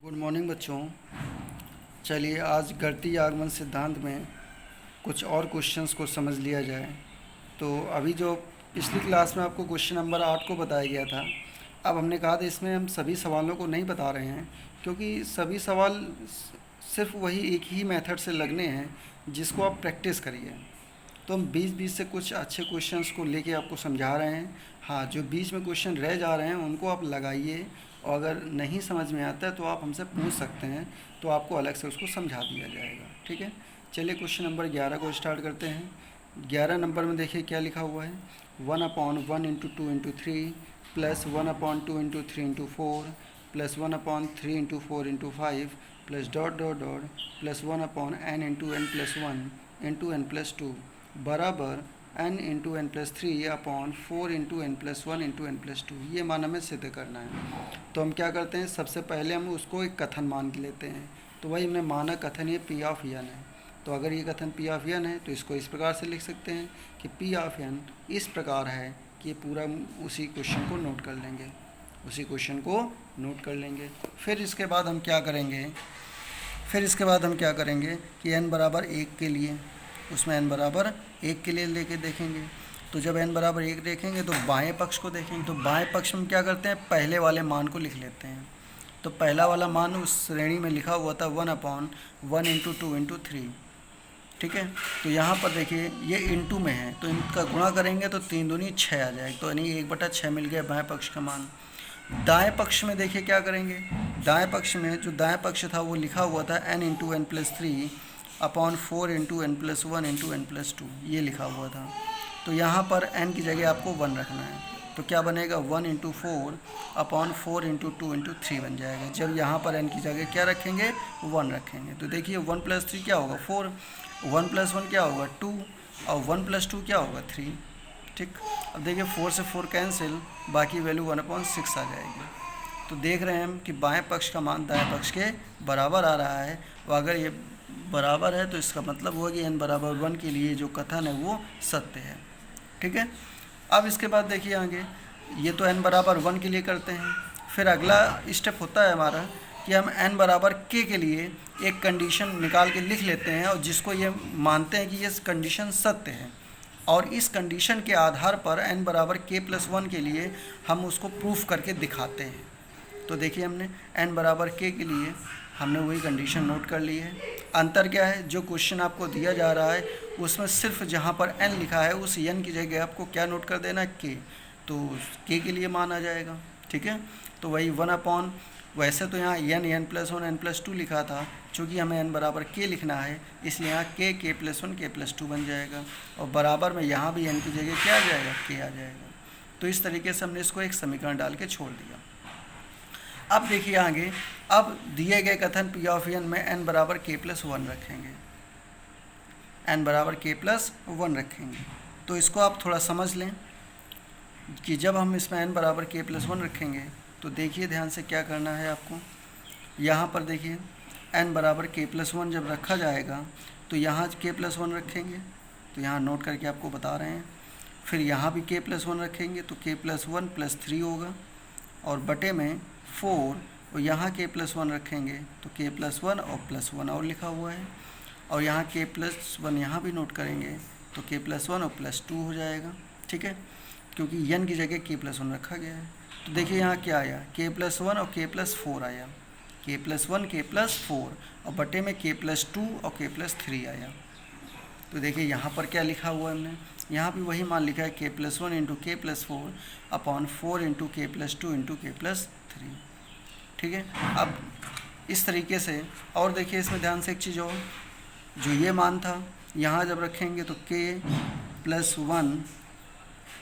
Good morning बच्चों। चलिए आज गणितीय आगमन सिद्धांत में कुछ और क्वेश्चंस को समझ लिया जाए। तो अभी जो पिछली क्लास में आपको क्वेश्चन नंबर 8 को बताया गया था, अब हमने कहा था इसमें हम सभी सवालों को नहीं बता रहे हैं, क्योंकि सभी सवाल सिर्फ वही एक ही मेथड से लगने हैं जिसको आप प्रैक्टिस करिए। तो हम बीच बीच से कुछ अच्छे क्वेश्चंस को लेके आपको समझा रहे हैं। हाँ, जो बीच में क्वेश्चन रह जा रहे हैं उनको आप लगाइए, और अगर नहीं समझ में आता है तो आप हमसे पूछ सकते हैं, तो आपको अलग से उसको समझा दिया जाएगा। ठीक है, चलिए क्वेश्चन नंबर 11 को स्टार्ट करते हैं। 11 नंबर में देखिए क्या लिखा हुआ है। 1/1 into 2 into 3 plus 1/2 into 3 into 4 plus 1/3 into 4 into 5 plus dot dot dot plus 1/n into n plus 1 into n plus 2 बराबर n into n plus 3 upon 4 into n plus 1 into n plus 2। ये मान हमें सिद्ध करना है। तो हम क्या करते हैं, सबसे पहले हम उसको एक कथन मान के लेते हैं। तो वही हमने माना कथन ये पी ऑफ एन है। तो अगर ये कथन पी ऑफ एन है तो इसको इस प्रकार से लिख सकते हैं कि पी ऑफ एन इस प्रकार है कि पूरा उसी क्वेश्चन को नोट कर लेंगे, उसी क्वेश्चन को नोट कर लेंगे। फिर इसके बाद हम क्या करेंगे कि n बराबर 1 के लिए, उसमें n बराबर 1 के लिए लेके देखेंगे। तो जब n बराबर 1 देखेंगे तो बाएं पक्ष को देखेंगे। तो बाएं पक्ष में क्या करते हैं, पहले वाले मान को लिख लेते हैं। तो पहला वाला मान उस श्रेणी में लिखा हुआ था 1/1 इंटू 2 इंटू 3। ठीक है, तो यहाँ पर देखिए ये इंटू में है, तो इनका गुणा करेंगे तो 3 दूनी 6 आ जाएगा। तो यानी 1/6 मिल गया बाएं पक्ष का मान। दाएं पक्ष में देखिए क्या करेंगे। दाएं पक्ष में जो दाएं पक्ष था वो लिखा हुआ था n into n plus 3 upon 4 into n plus 1 into n plus 2, ये लिखा हुआ था। तो यहाँ पर n की जगह आपको 1 रखना है। तो क्या बनेगा, 1 इंटू 4 अपॉन 4 इंटू 2 इंटू 3 बन जाएगा। जब यहाँ पर n की जगह क्या रखेंगे, 1 रखेंगे। तो देखिए 1 प्लस 3 क्या होगा, 4, 1 प्लस 1 क्या होगा, 2, और 1 प्लस 2 क्या होगा, 3। ठीक, अब देखिए 4 से 4 कैंसिल, बाकी वैल्यू 1/6 आ जाएगी। तो देख रहे हैं हम कि बाएं पक्ष का मान दाएं पक्ष के बराबर आ रहा है। और अगर ये बराबर है तो इसका मतलब हुआ कि n बराबर 1 के लिए जो कथन है वो सत्य है। ठीक है, अब इसके बाद देखिए आगे, ये तो n बराबर 1 के लिए करते हैं। फिर अगला स्टेप होता है हमारा कि हम n बराबर k के लिए एक कंडीशन निकाल के लिख लेते हैं, और जिसको ये मानते हैं कि ये कंडीशन सत्य है। और इस कंडीशन के आधार पर n बराबर k प्लस 1 के लिए हम उसको प्रूफ करके दिखाते हैं। तो देखिए हमने n बराबर k के लिए हमने वही कंडीशन नोट कर ली है। अंतर क्या है, जो क्वेश्चन आपको दिया जा रहा है उसमें सिर्फ जहाँ पर n लिखा है उस n की जगह आपको क्या नोट कर देना है, k। तो k के लिए मान आ जाएगा। ठीक है, तो वही 1/, वैसे तो यहाँ n प्लस 1 n प्लस 2 लिखा था, चूँकि हमें n बराबर k लिखना है इसलिए यहाँ k प्लस 1 k प्लस 2 बन जाएगा। और बराबर में यहाँ भी n की जगह क्या आ जाएगा, k आ जाएगा। तो इस तरीके से हमने इसको एक समीकरण डाल के छोड़ दिया। अब देखिए आगे, अब दिए गए कथन पी ऑफ एन में n बराबर k प्लस 1 रखेंगे, n बराबर k प्लस 1 रखेंगे। तो इसको आप थोड़ा समझ लें कि जब हम इसमें n बराबर k प्लस 1 रखेंगे तो देखिए ध्यान से क्या करना है आपको। यहाँ पर देखिए n बराबर k प्लस 1 जब रखा जाएगा तो यहाँ k प्लस 1 रखेंगे, तो यहाँ नोट करके आपको बता रहे हैं। फिर यहाँ भी k प्लस 1 रखेंगे तो k प्लस 1 प्लस 3 होगा, और बटे में 4, और यहाँ k प्लस 1 रखेंगे तो k प्लस 1 और प्लस 1 और लिखा हुआ है, और यहाँ k प्लस 1 यहाँ भी नोट करेंगे तो k प्लस 1 और प्लस 2 हो जाएगा। ठीक है, क्योंकि n की जगह k प्लस 1 रखा गया है। तो देखिए यहाँ क्या आया, k प्लस 1 और k प्लस 4 आया, k प्लस 1 k प्लस 4, और बटे में k प्लस 2 और k प्लस 3 आया। तो देखिए यहाँ पर क्या लिखा हुआ है हमने, यहाँ भी वही मान लिखा है k plus 1 into k plus 4 upon 4 into k plus 2 into k plus 3। ठीक है, अब इस तरीके से, और देखिए इसमें ध्यान से एक चीज़ और, जो ये मान था यहाँ जब रखेंगे तो k plus 1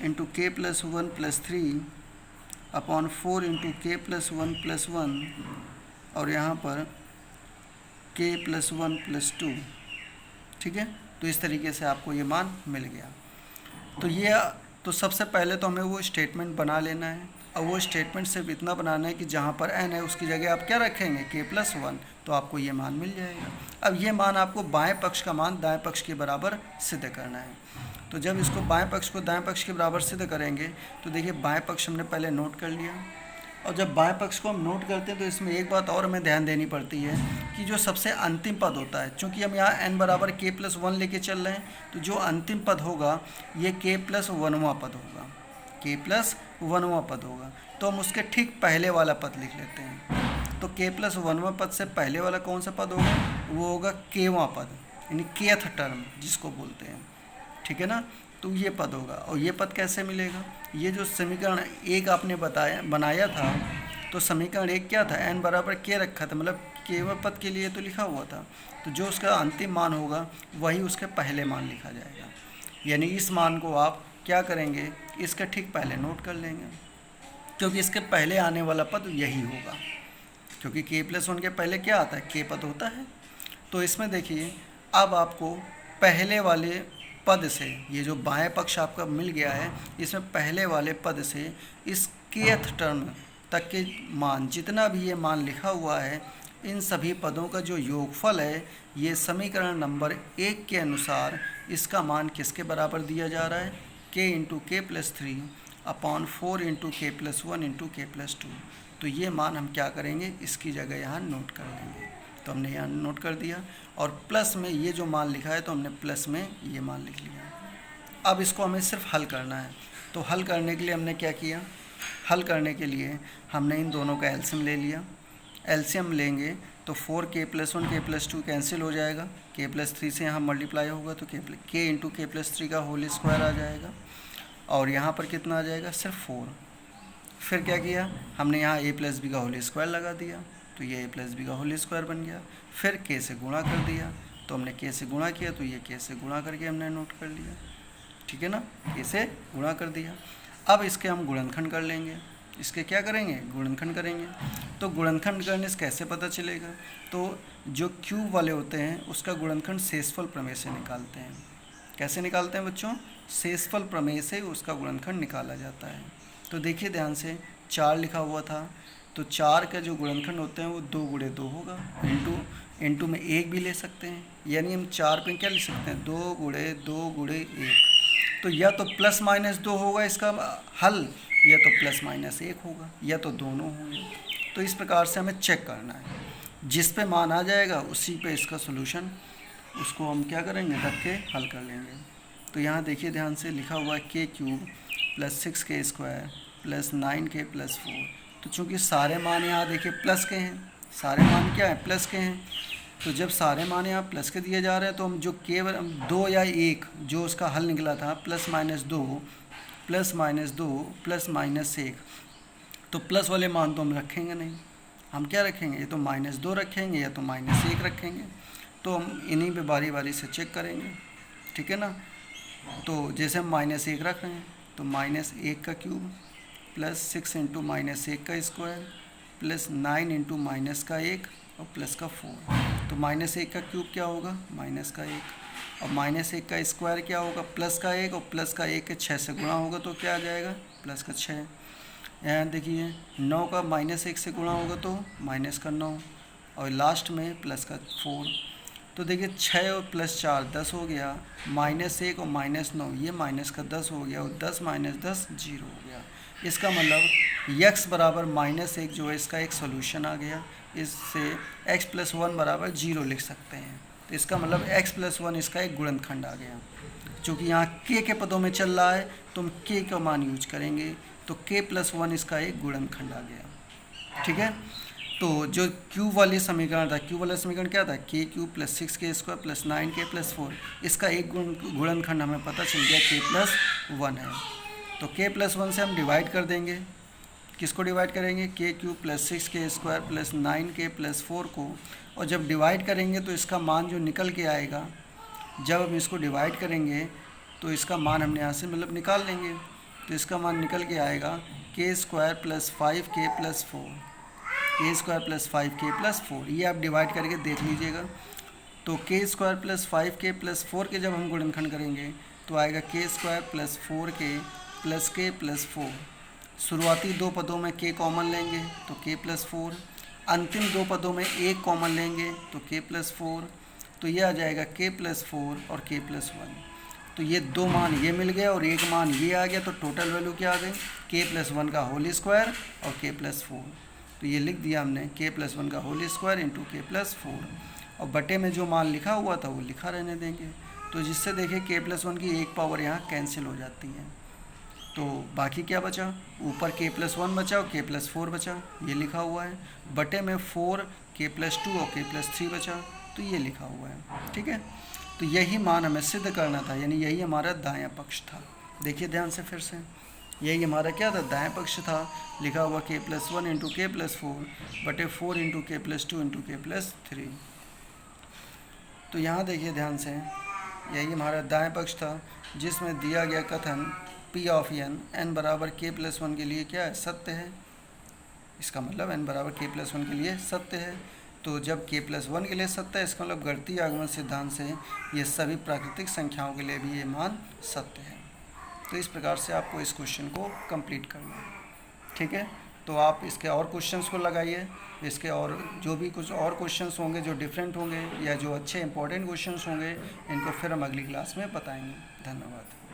into k plus 1 plus 3 upon 4 into k plus 1 plus 1, और यहाँ पर k प्लस 1 प्लस 2। ठीक है, तो इस तरीके से आपको ये मान मिल गया। तो सबसे पहले तो हमें वो स्टेटमेंट बना लेना है, और वो स्टेटमेंट सिर्फ इतना बनाना है कि जहाँ पर n है उसकी जगह आप क्या रखेंगे, k प्लस 1, तो आपको ये मान मिल जाएगा। अब ये मान आपको बाएं पक्ष का मान दाएं पक्ष के बराबर सिद्ध करना है। तो जब इसको बाएं पक्ष को दाएं पक्ष के बराबर सिद्ध करेंगे तो देखिए बाएं पक्ष हमने पहले नोट कर लिया, और जब बाएं पक्ष को हम नोट करते हैं तो इसमें एक बात और हमें ध्यान देनी पड़ती है कि जो सबसे अंतिम पद होता है, चूँकि हम यहाँ n बराबर k+1 लेके चल रहे हैं, तो जो अंतिम पद होगा ये k+1वां पद होगा, k+1वां पद होगा। तो हम उसके ठीक पहले वाला पद लिख लेते हैं। तो k+1वां पद से पहले वाला कौन सा पद होगा? वो होगा kवां पद, यानी kth टर्म जिसको बोलते हैं, ठीक है ना। तो ये पद होगा। और ये पद कैसे मिलेगा? ये जो समीकरण 1 आपने बनाया था, तो समीकरण 1 क्या था? n बराबर k रखा था, मतलब kवें पद के लिए तो लिखा हुआ था। तो जो उसका अंतिम मान होगा वही उसके पहले मान लिखा जाएगा। यानी इस मान को आप क्या करेंगे? इसके ठीक पहले नोट कर लेंगे, क्योंकि इसके पहले आने वाला पद यही होगा, क्योंकि k+1 के पहले क्या आता है? k पद होता है। तो इसमें देखिए, अब आपको पहले वाले पद से, ये जो बाएं पक्ष आपका मिल गया है, इसमें पहले वाले पद से इस kth टर्म तक के मान, जितना भी ये मान लिखा हुआ है, इन सभी पदों का जो योगफल है, ये समीकरण नंबर 1 के अनुसार इसका मान किसके बराबर दिया जा रहा है? k × k+3 upon 4 × k+1 × k+2। तो ये मान हम क्या करेंगे? इसकी जगह यहाँ नोट कर लेंगे। तो हमने यहाँ नोट कर दिया, और प्लस में ये जो मान लिखा है तो हमने प्लस में ये मान लिख लिया। अब इसको हमें सिर्फ हल करना है। तो हल करने के लिए हमने क्या किया? हल करने के लिए हमने इन दोनों का एलसीएम ले लिया। एलसीएम लेंगे तो 4k+1 k+2 कैंसिल हो जाएगा, k+3 से यहाँ मल्टीप्लाई होगा तो k × k+3 का होल स्क्वायर आ जाएगा, और यहाँ पर कितना आ जाएगा? सिर्फ 4। फिर क्या किया हमने? यहाँ a+b का होल स्क्वायर लगा दिया, तो ये a+b का होल स्क्वायर बन गया। फिर k से गुणा कर दिया, तो हमने k से गुणा किया, तो ये k से गुणा करके हमने नोट कर लिया, ठीक है ना। k से गुणा कर दिया। अब इसके हम गुणनखंड कर लेंगे। इसके क्या करेंगे? गुणनखंड करेंगे। तो गुणनखंड करने से कैसे पता चलेगा? तो जो क्यूब वाले होते हैं उसका गुणनखंड शेषफल प्रमेय से निकालते हैं। कैसे निकालते हैं बच्चों? शेषफल प्रमेय से उसका गुणनखंड निकाला जाता है। तो देखिए ध्यान से, 4 लिखा हुआ था, तो 4 का जो गुणनखंड होते हैं वो 2 × 2 होगा, इंटू में 1 भी ले सकते हैं, यानी हम 4 पे क्या लिख सकते हैं? 2 × 2 × 1। तो या तो +-2 होगा इसका हल, या तो +-1 होगा, या तो दोनों होंगे। तो इस प्रकार से हमें चेक करना है, जिस पे मान आ जाएगा उसी पे इसका सोल्यूशन, उसको हम क्या करेंगे? रख के हल कर लेंगे। तो यहाँ देखिए ध्यान से, लिखा हुआ है k³ + 6k² + 9k+4। तो चूँकि सारे मान यहाँ देखिए प्लस के हैं, सारे मान क्या है? प्लस के हैं। तो जब सारे मान यहाँ प्लस के दिए जा रहे हैं, तो हम जो केवल 2 या 1 जो उसका हल निकला था +-2 +-1, तो प्लस वाले मान तो हम रखेंगे नहीं, हम क्या रखेंगे? ये तो -2 रखेंगे या तो -1 रखेंगे। तो हम इन्हीं पे बारी बारी से चेक करेंगे, ठीक है ना। तो जैसे हम -1 रख रहे हैं, तो -1 का क्यूब +6 × -1 का स्क्वायर +9 × -1 और +4। तो -1 का क्यूब क्या होगा? -1, और -1 का स्क्वायर क्या होगा? +1, और +1 के 6 से गुणा होगा तो क्या आ जाएगा? +6। यहाँ देखिए 9 का -1 से गुणा होगा तो -9, और लास्ट में +4। तो देखिए 6 और +4 10 हो गया, -1 और -9 ये -10 हो गया, और 10 - 10 0 हो गया। इसका मतलब x बराबर -1 जो है इसका एक सोल्यूशन आ गया। इससे x+1 बराबर 0 लिख सकते हैं। तो इसका मतलब x+1 इसका एक गुणनखंड आ गया। चूँकि यहाँ k के पदों में चल रहा है तो हम k का मान यूज करेंगे, तो k+1 इसका एक गुणनखंड आ गया, ठीक है। तो जो क्यूब वाली समीकरण था, क्यूब वाला समीकरण क्या था? k³ + 6k² + 9k+4, इसका एक गुणनखंड हमें पता चल गया k+1 है। तो k+1 से हम डिवाइड कर देंगे। किसको डिवाइड करेंगे? k³ + 6k² + 9k+4 को। और जब डिवाइड करेंगे तो इसका मान जो निकल के आएगा, जब हम इसको डिवाइड करेंगे तो इसका मान हमने यहाँ से मतलब निकाल लेंगे। तो इसका मान निकल के आएगा k² + 5k+4, k² + 5k+4। ये आप डिवाइड करके देख लीजिएगा। तो k² + 5k+4 के जब हम गुणनखंड करेंगे तो आएगा k² + 4k + k+4। शुरुआती 2 पदों में k कॉमन लेंगे तो k+4, अंतिम 2 पदों में 1 कॉमन लेंगे तो k+4। तो ये आ जाएगा k+4 और k+1। तो ये 2 मान ये मिल गया और 1 मान ये आ गया, तो टोटल वैल्यू क्या आ गई k+1 का होल स्क्वायर और k+4। तो ये लिख दिया हमने k+1 का होल स्क्वायर इंटू k+4, और बटे में जो मान लिखा हुआ था वो लिखा रहने देंगे। तो जिससे देखिए k+1 की एक पावर यहाँ कैंसिल हो जाती है, तो बाकी क्या बचा, ऊपर k+1 बचा और k+4 बचा, ये लिखा हुआ है, बटे में 4 k+2 और k+3 बचा, तो ये लिखा हुआ है। ठीक है, तो यही मान हमें सिद्ध करना था, यानी यही हमारा दायां पक्ष था। देखिए ध्यान से फिर से, यही हमारा क्या था, दायां पक्ष था, लिखा हुआ k+1 इंटू k+4 बटे 4 इंटू k+2 इंटू k+3। तो यहाँ देखिए ध्यान से, यही हमारा दाएं पक्ष था, जिसमें दिया गया कथन P ऑफ n बराबर k+1 के लिए क्या है, सत्य है। इसका मतलब n बराबर k+1 के लिए सत्य है। तो जब k+1 के लिए सत्य है, इसका मतलब गणितीय आगमन सिद्धांत से ये सभी प्राकृतिक संख्याओं के लिए भी ये मान सत्य है। तो इस प्रकार से आपको इस क्वेश्चन को कंप्लीट करना है। ठीक है, तो आप इसके और क्वेश्चंस को लगाइए, इसके और जो भी कुछ और क्वेश्चंस होंगे जो डिफरेंट होंगे या जो अच्छे इंपॉर्टेंट क्वेश्चंस होंगे, इनको फिर हम अगली क्लास में बताएंगे। धन्यवाद।